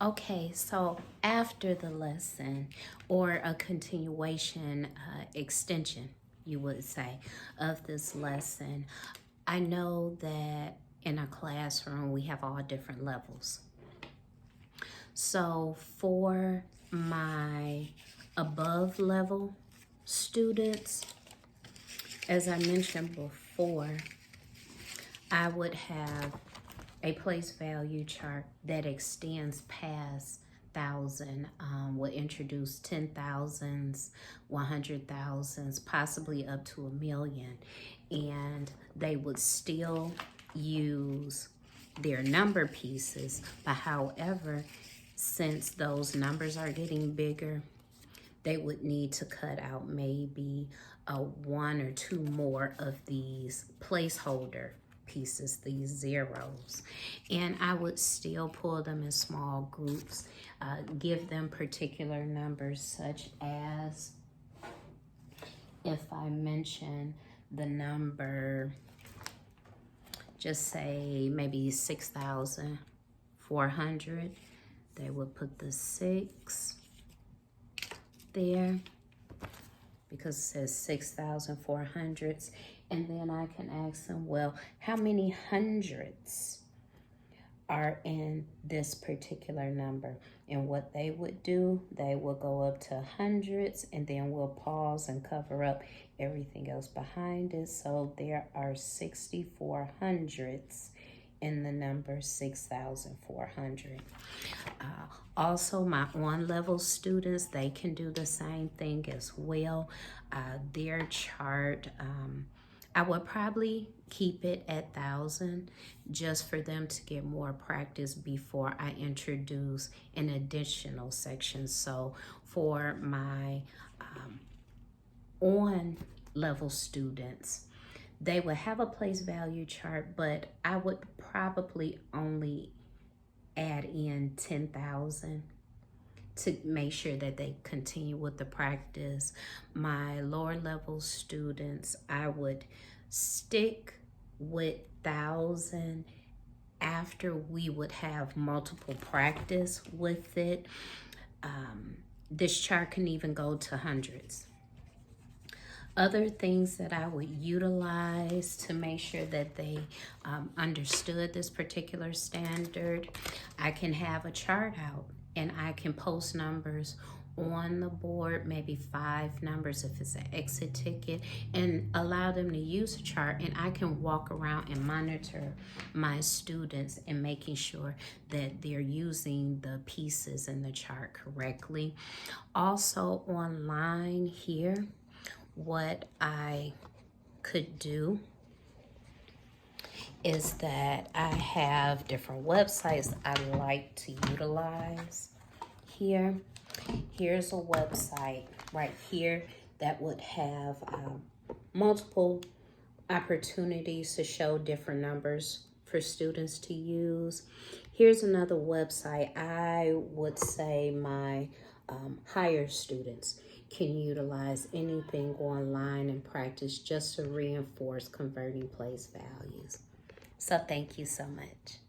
Okay, so after the lesson or a continuation, extension, you would say, of this lesson, I know that in a classroom we have all different levels. So for my above level students, as I mentioned before, I would have a place value chart that extends past thousand, will introduce 10,000s, 100,000s, possibly up to 1,000,000, and they would still use their number pieces. But however, since those numbers are getting bigger, they would need to cut out maybe one or two more of these placeholder pieces, these zeros. And I would still pull them in small groups, give them particular numbers, such as if I mention the number, just say maybe 6,400, they would put the 6 there because it says 6,400s. And then I can ask them, well, how many hundreds are in this particular number? And what they would do, they will go up to hundreds, and then we'll pause and cover up everything else behind it. So there are 64 hundreds in the number 6,400. Also, my on-level students, they can do the same thing as well. Their chart, I would probably keep it at 1,000 just for them to get more practice before I introduce an additional section. So for my on-level students, they would have a place value chart, but I would probably only add in 10,000 to make sure that they continue with the practice. My lower level students, I would stick with 1,000 after we would have multiple practice with it. This chart can even go to hundreds. Other things that I would utilize to make sure that they understood this particular standard, I can have a chart out and I can post numbers on the board, maybe 5 numbers if it's an exit ticket, and allow them to use a chart, and I can walk around and monitor my students and making sure that they're using the pieces in the chart correctly. Also online here, what I could do is that I have different websites I like to utilize here. Here's a website right here that would have multiple opportunities to show different numbers for students to use. Here's another website I would say my higher students can utilize anything online and practice just to reinforce converting place values. So thank you so much.